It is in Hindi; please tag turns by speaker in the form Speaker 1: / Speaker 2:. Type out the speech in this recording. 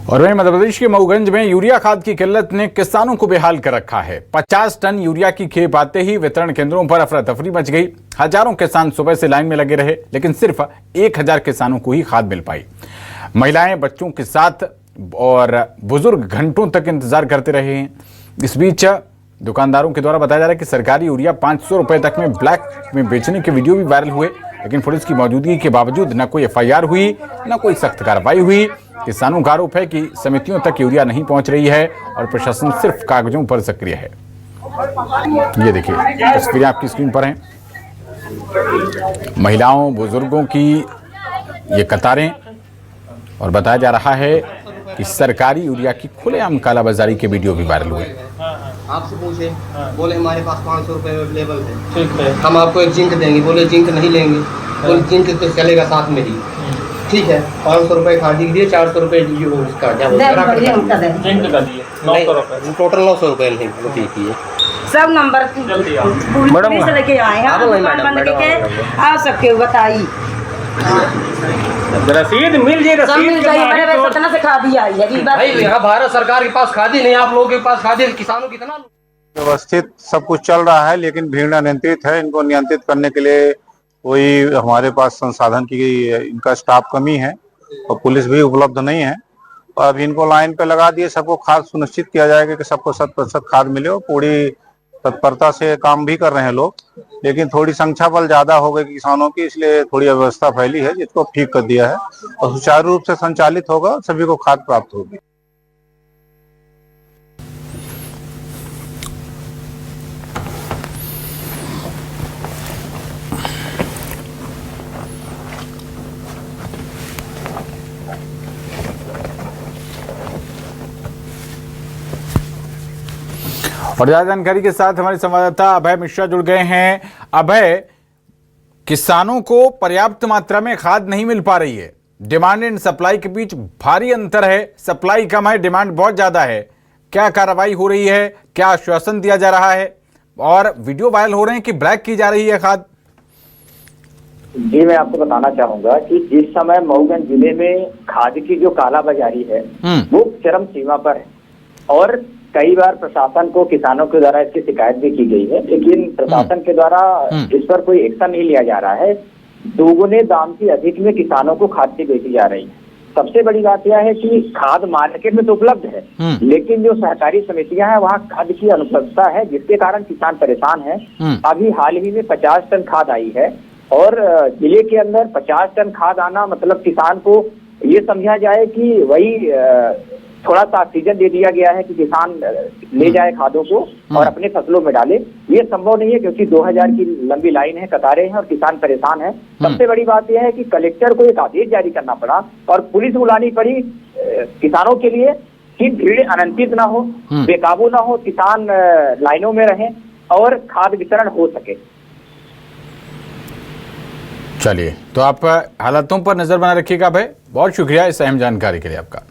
Speaker 1: और वहीं मध्य प्रदेश के मऊगंज में यूरिया खाद की किल्लत ने किसानों को बेहाल कर रखा है। 50 टन यूरिया की खेप आते ही वितरण केंद्रों पर अफरा तफरी मच गई। हजारों किसान सुबह से लाइन में लगे रहे, लेकिन सिर्फ 1000 किसानों को ही खाद मिल पाई। महिलाएं बच्चों के साथ और बुजुर्ग घंटों तक इंतजार करते रहे हैं। इस बीच दुकानदारों के द्वारा बताया जा रहा है कि सरकारी यूरिया 500 रुपए तक में ब्लैक में बेचने के वीडियो भी वायरल हुए, लेकिन पुलिस की मौजूदगी के बावजूद न कोई FIR हुई, न कोई सख्त कार्रवाई हुई। किसानों का आरोप है कि समितियों तक यूरिया नहीं पहुंच रही है और प्रशासन सिर्फ कागजों पर सक्रिय है। ये देखिए, तस्वीरें आपकी स्क्रीन पर हैं। महिलाओं बुजुर्गों की ये कतारें, और बताया जा रहा है कि सरकारी यूरिया की खुलेआम कालाबाजारी के वीडियो भी वायरल हुए।
Speaker 2: आपसे पूछे, बोले हमारे पास 500 रुपए अवेलेबल है, ठीक है, हम आपको एक जिंक देंगे। बोले जिंक नहीं लेंगे, बोले जिंक तो चलेगा साथ में ही, ठीक है। 500 रुपए खादी दिए, 400 रुपए उसका क्या बोलते हैं, जिंक का दिए, 900 रुपए टोटल, 900 रुपए है
Speaker 3: सब नंबर मैडम से लेके आए हैं। आ सकते हो, बताइए
Speaker 4: रसीद मिल जाए, रसीद
Speaker 3: से खादी आई है
Speaker 2: भाई। यहाँ भारत सरकार के पास खादी नहीं, आप लोगों के पास खादी, किसानों की कितना
Speaker 5: व्यवस्थित सब कुछ चल रहा है, लेकिन भीड़ अनियंत्रित है। इनको नियंत्रित करने के लिए कोई हमारे पास संसाधन की इनका स्टाफ कमी है और पुलिस भी उपलब्ध नहीं है। और अब इनको लाइन पे लगा दिए, सबको खाद सुनिश्चित किया जाएगा कि सबको 100% खाद मिले। और पूरी तत्परता से काम भी कर रहे हैं लोग, लेकिन थोड़ी संख्या बल ज्यादा हो गई किसानों की, इसलिए थोड़ी अव्यवस्था फैली है, जिसको ठीक कर दिया है और सुचारू रूप से संचालित होगा, सभी को खाद प्राप्त होगी।
Speaker 1: और ज्यादा जानकारी के साथ हमारे संवाददाता अभय मिश्रा जुड़ गए हैं। अभय, किसानों को पर्याप्त मात्रा में खाद नहीं मिल पा रही है, डिमांड एंड सप्लाई के बीच भारी अंतर है, सप्लाई कम है, डिमांड बहुत ज्यादा है। क्या कार्रवाई हो रही है, क्या आश्वासन दिया जा रहा है, और वीडियो वायरल हो रहे हैं कि ब्लैक की जा रही है खाद?
Speaker 6: जी, मैं आपको बताना चाहूंगा कि जिस समय मऊगंज जिले में खाद की जो कालाबाजारी है वो चरम सीमा पर है, और कई बार प्रशासन को किसानों के द्वारा इसकी शिकायत भी की गई है, लेकिन प्रशासन के द्वारा इस पर कोई एक्शन नहीं लिया जा रहा है। दोगुने दाम की अधिक में किसानों को खाद की बेची जा रही है। सबसे बड़ी बात यह है कि खाद मार्केट में तो उपलब्ध है, लेकिन जो सहकारी समितियां हैं वहाँ खाद की अनुपलब्धता है, जिसके कारण किसान परेशान है। अभी हाल ही में 50 टन खाद आई है, और जिले के अंदर 50 टन खाद आना मतलब किसान को ये समझा जाए कि वही थोड़ा सा ऑक्सीजन दे दिया गया है कि किसान ले जाए खादों को और अपने फसलों में डाले। ये संभव नहीं है, क्योंकि 2000 की लंबी लाइन है, कतारें हैं और किसान परेशान है। सबसे बड़ी बात यह है कि कलेक्टर को एक आदेश जारी करना पड़ा और पुलिस बुलानी पड़ी किसानों के लिए कि भीड़ अनियंत्रित ना हो, बेकाबू ना हो, किसान लाइनों में रहें और खाद वितरण हो सके।
Speaker 1: चलिए, तो आप हालातों पर नजर बना रखिएगा। भाई, बहुत शुक्रिया इस अहम जानकारी के लिए आपका।